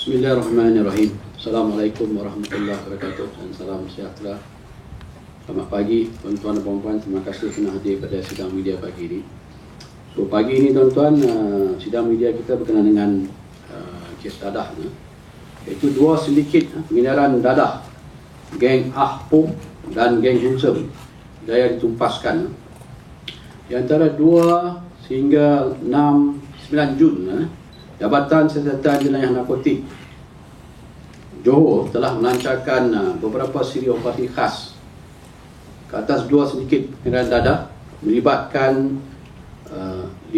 Bismillahirrahmanirrahim. Assalamualaikum warahmatullahi wabarakatuh dan salam sejahtera. Selamat pagi tuan-tuan dan puan-puan. Terima kasih kerana hadir pada sidang media pagi ini. So pagi ini tuan-tuan, sidang media kita berkenaan dengan kes dadah, iaitu dua sindiket pengedaran dadah, geng Ahpum dan geng Husum daya ditumpaskan di antara 2 sehingga 9 Jun. Jabatan Siasatan Jenayah Narkotik Johor telah melancarkan beberapa siri operasi khas ke atas 2 sindiket pengedaran dadah melibatkan 15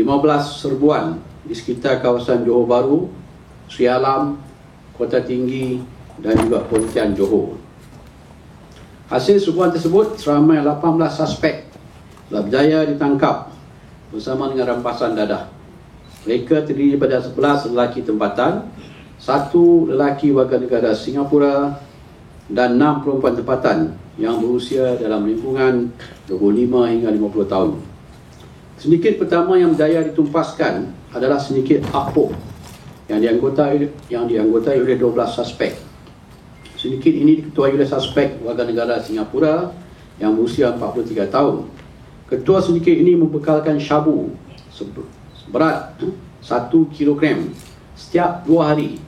serbuan di sekitar kawasan Johor Bahru, Sri Alam, Kota Tinggi dan juga Pontian Johor. Hasil serbuan tersebut, seramai 18 suspek telah berjaya ditangkap bersama dengan rampasan dadah. Mereka terdiri daripada 11 lelaki tempatan, 1 lelaki warga negara Singapura dan 6 perempuan tempatan yang berusia dalam lingkungan 25 hingga 50 tahun. Sindiket pertama yang berjaya ditumpaskan adalah sindiket Ahpum yang dianggotai oleh 12 suspek. Sindiket ini diketuai oleh suspek warga negara Singapura yang berusia 43 tahun. Ketua sindiket ini membekalkan syabu berat 1 kilogram setiap 2 hari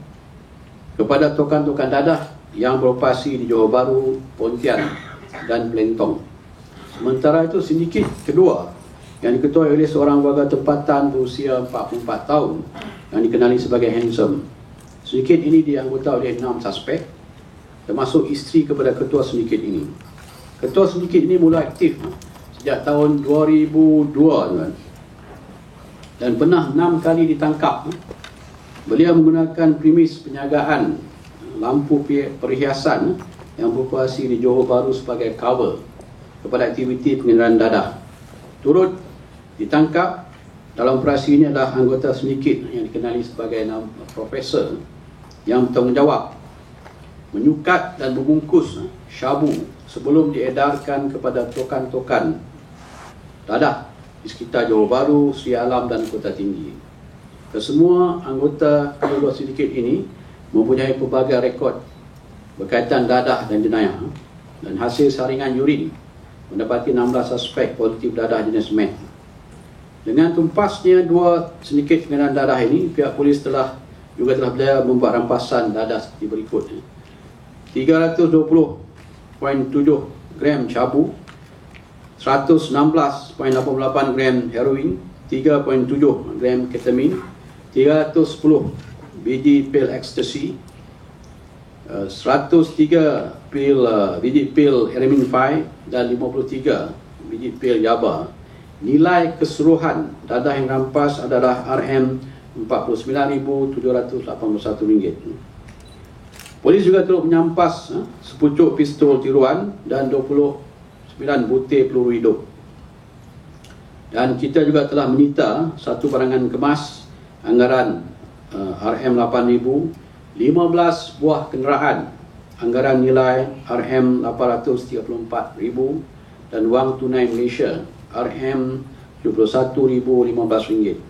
kepada tokan-tokan dadah yang beroperasi di Johor Bahru, Pontian dan Pelentong. Sementara itu, sindiket kedua yang diketuai oleh seorang warga tempatan berusia 44 tahun yang dikenali sebagai Handsome. Sindiket ini dianggota oleh 6 suspek termasuk isteri kepada ketua sindiket ini. Ketua sindiket ini mula aktif sejak tahun 2002 dan pernah 6 kali ditangkap. Beliau menggunakan premis penjagaan lampu perhiasan yang beroperasi di Johor Bahru sebagai cover kepada aktiviti pengedaran dadah. Turut ditangkap dalam operasi ini adalah anggota sindiket yang dikenali sebagai Profesor yang bertanggungjawab menyukat dan membungkus syabu sebelum diedarkan kepada tokan-tokan dadah di sekitar Johor Bahru, Sri Alam dan Kota Tinggi. Kesemua anggota kedua sindiket ini mempunyai pelbagai rekod berkaitan dadah dan jenayah, dan hasil saringan urin mendapati 16 suspek positif dadah jenis meth. Dengan tumpasnya 2 sindiket pengedaran dadah ini, pihak polis telah berjaya membuat rampasan dadah seperti berikut: 320.7 gram syabu, 116.88 gram heroin, 3.7 gram ketamin, 310 biji pil ekstasi, 103 biji pil Eramin 5 dan 53 biji pil Yaba. Nilai keseluruhan dadah yang rampas adalah RM49,781. Polis juga turut menyampas sepucuk pistol tiruan dan 29 butir peluru hidup. Dan kita juga telah menyita 1 barangan kemas anggaran RM8,000, 15 buah kenderaan anggaran nilai RM834,000 dan wang tunai Malaysia RM71,015.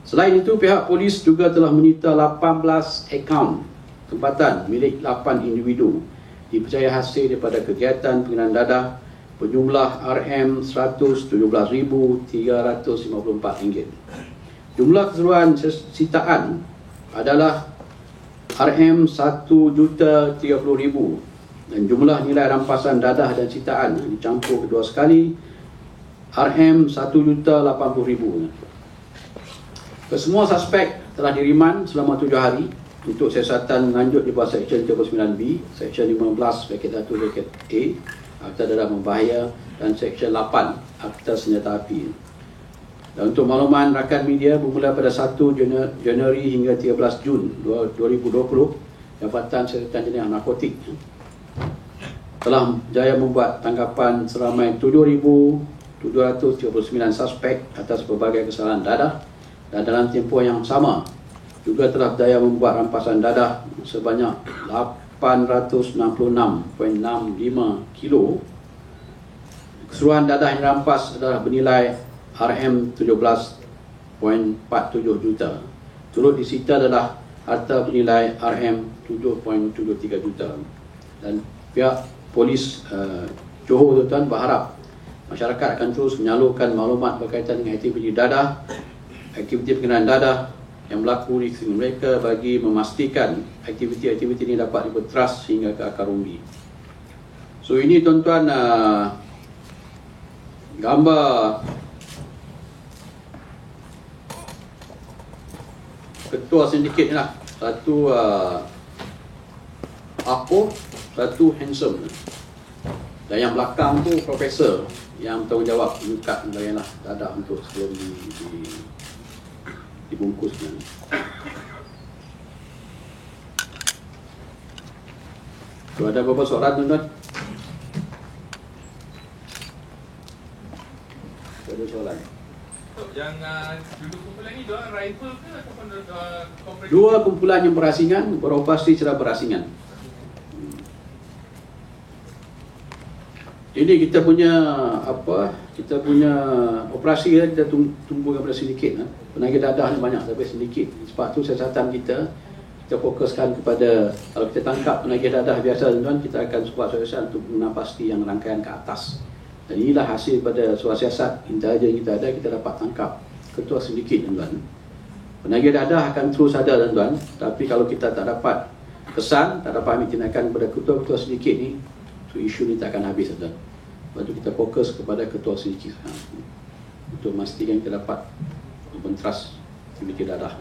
Selain itu, pihak polis juga telah menyita 18 akaun tempatan milik 8 individu dipercayai hasil daripada kegiatan pengedaran dadah berjumlah RM117,354. Jumlah keseluruhan sitaan adalah RM1,030,000 dan jumlah nilai rampasan dadah dan sitaan dicampur kedua sekali RM1,080,000. Kesemua suspek telah diriman selama 7 hari untuk siasatan lanjut di bawah Seksyen 39B, Seksyen 15(1)(a) Akta Dadah Membahaya dan Seksyen 8 Akta Senjata Api. Dan untuk makluman rakan media, bermula pada 1 Januari hingga 13 Jun 2020, Jabatan Siasatan Jenayah Narkotik telah berjaya membuat tangkapan seramai 7,739 suspek atas berbagai kesalahan dadah, dan dalam tempoh yang sama juga telah berjaya membuat rampasan dadah sebanyak 866.65 kilo. Keseluruhan dadah yang dirampas adalah bernilai RM17.47 juta. Turut disita adalah harta bernilai RM7.73 juta. Dan pihak polis Johor tuan berharap masyarakat akan terus menyalurkan maklumat berkaitan dengan aktiviti dadah, aktiviti berkenaan dadah yang berlaku di sekeliling mereka bagi memastikan aktiviti-aktiviti ini dapat diberteras hingga ke akar umbi. So ini tuan-tuan gambar ketua sindiket ni lah. Satu Apo, satu Handsome. Dan yang belakang tu profesor yang bertanggungjawab mengikat bagianlah dadah untuk sebelum dibungkus. So, ada beberapa soalan tuan-tuan? Ada soalan? Yang dua kumpulan ni dua rival ke ataupun corporate? Dua kumpulan yang berasingan beroperasi secara berasingan. Jadi kita punya kita punya operasi kita tumbuhkan pada sindiket. Penagih dadah ni banyak tapi sindiket. Sebab tu siasatan kita fokuskan kepada, kalau kita tangkap penagih dadah biasa tuan, kita akan buat siasat untuk mengenal pasti yang rangkaian ke atas. Dan inilah hasil pada suatu siasat intelijen kita ada, kita dapat tangkap ketua sindiket tuan. Penagih dadah akan terus ada tuan, tapi kalau kita tak dapat kesan, tak dapat ambil tindakan kepada ketua-ketua sindiket ni, so isu ni tak akan habis tuan. Lepas tu kita fokus kepada ketua sindiket untuk memastikan kita dapat membenteras aktiviti dadah.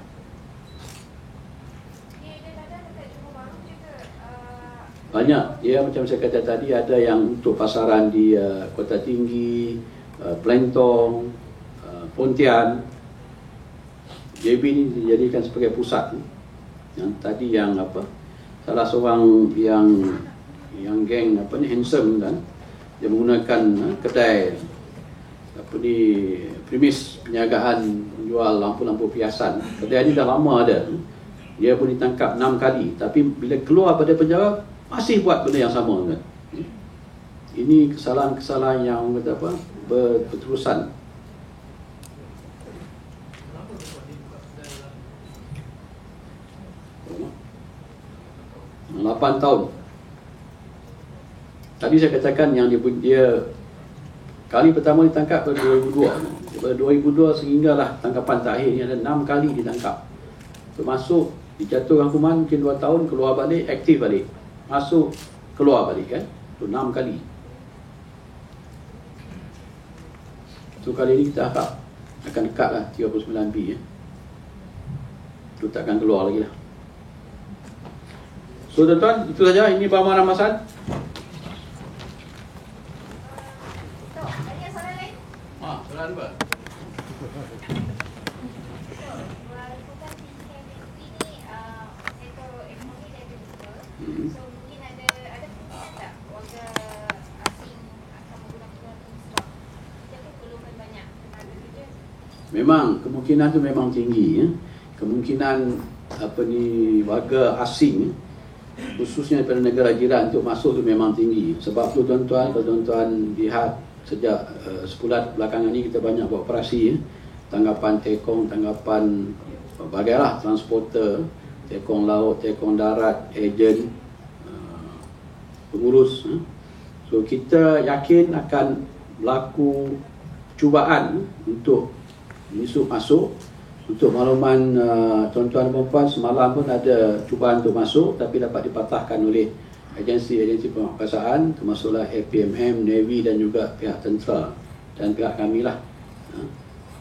Banyak, ya, macam saya kata tadi, ada yang untuk pasaran di Kota Tinggi, Plentong, Pontian. JB ini dijadikan sebagai pusat. Yang tadi yang salah seorang yang geng Handsome kan, dia menggunakan kedai premis penjagaan menjual lampu-lampu hiasan. Kedai ini dah lama ada. Dia pun ditangkap 6 kali, tapi bila keluar pada penjara masih buat benda yang sama kan. Ini kesalahan-kesalahan yang berterusan. 8 tahun. Tadi saya katakan yang dia kali pertama ditangkap pada 2002. Pada 2002 sehinggalah tangkapan terakhir ni ada 6 kali ditangkap. Termasuk dijatuhkan hukuman mungkin 2 tahun, keluar balik, aktif balik. Masuk, keluar balik kan. Itu 6 kali. So kali ini kita harap akan dekat lah 39B ya. Itu takkan keluar lagi lah. So tuan-tuan, itu saja. Ini Pak Ramasan. Ada soalan lain? Soalan apa? So mungkin ada kemungkinan tak warga asing akan menggunakan stock? Kita tu perlukan banyak tenaga kerja. Memang kemungkinan tu memang tinggi ya. Kemungkinan warga asing khususnya daripada negara jiran untuk masuk tu memang tinggi. Sebab tu tuan-tuan, kalau tuan-tuan lihat sejak sebulan belakangan ni kita banyak buat operasi ya. Tanggapan tekong, tanggapan berbagai transporter, tekong laut, tekong darat, ejen, pengurus. So kita yakin akan berlaku cubaan untuk masuk. Untuk makluman tuan-tuan dan puan, semalam pun ada cubaan untuk masuk tapi dapat dipatahkan oleh agensi-agensi penguasaan, termasuklah APMM, Navy dan juga pihak tentera dan pihak kami lah.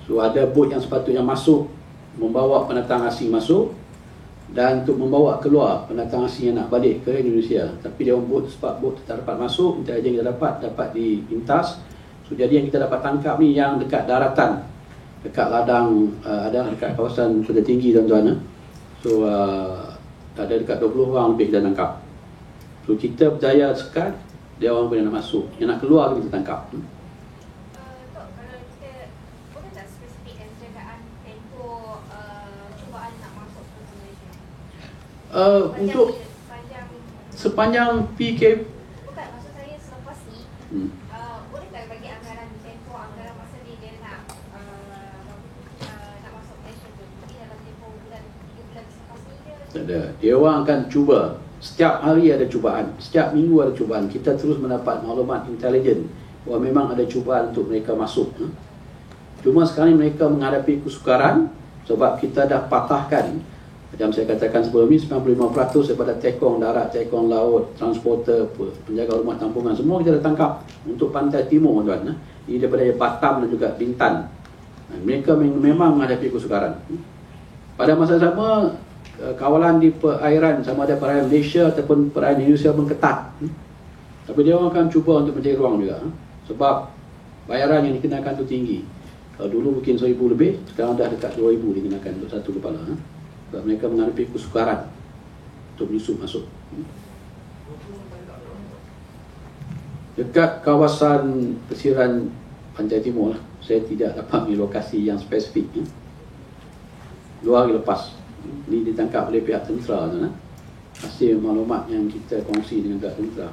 So ada bot yang sepatutnya masuk, membawa pendatang asing masuk, dan untuk membawa keluar pendatang asing yang nak balik ke Indonesia. Tapi dia bot, sebab bot tak dapat masuk, intelijen kita dapat dipintas. So jadi yang kita dapat tangkap ni yang dekat daratan, dekat ladang, ada dekat kawasan Kota Tinggi tuan-tuan. So ada dekat 20 orang lebih kita tangkap. So kita berjaya sekat, dia orang boleh nak masuk. Yang nak keluar kita tangkap. Tok, kalau kita boleh tak spesifikkan jagaan tempoh cubaan nak masuk ke Malaysia? Untuk sepanjang PK. Bukan, maksud saya selepas ni boleh tak bagi anggaran tempoh, anggaran masa dia nak masuk Malaysia tu? Mungkin dalam tempoh bulan 3 bulan selepas ni ke? Tak ada. Dia orang akan cuba. Setiap hari ada cubaan, setiap minggu ada cubaan. Kita terus mendapat maklumat intelijen bahawa memang ada cubaan untuk mereka masuk. Cuma sekarang mereka menghadapi kesukaran sebab kita dah patahkan, macam saya katakan sebelum ini, 95% daripada tekong darat, tekong laut, transporter, penjaga rumah tampungan, semua kita dah tangkap untuk pantai timur, tuan. Ini daripada Batam dan juga Bintan. Mereka memang menghadapi kesukaran. Pada masa sama, kawalan di perairan, sama ada perairan Malaysia ataupun perairan Indonesia pun ketat. Tapi dia orang akan cuba untuk mencari ruang juga, sebab bayaran yang dikenakan tu tinggi. Kalau dulu mungkin 1,000 lebih, sekarang dah dekat 2,000 dikenakan untuk satu kepala. Sebab mereka menghadapi kesukaran untuk menyusup masuk. Dekat kawasan pesisir Pantai Timur lah. Saya tidak dapat lokasi yang spesifik. 2 hari lepas ini ditangkap oleh pihak tentera, hasil maklumat yang kita kongsi dengan pihak tentera.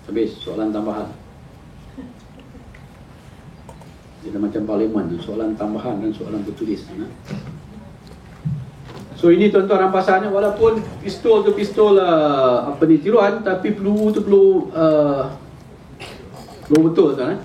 Habis soalan tambahan. Dia macam parlimen, soalan tambahan dan soalan tertulis. So ini tuan-tuan rampasannya, walaupun pistol tu pistol tiruan, tapi peluru tu peluru betul, tuan.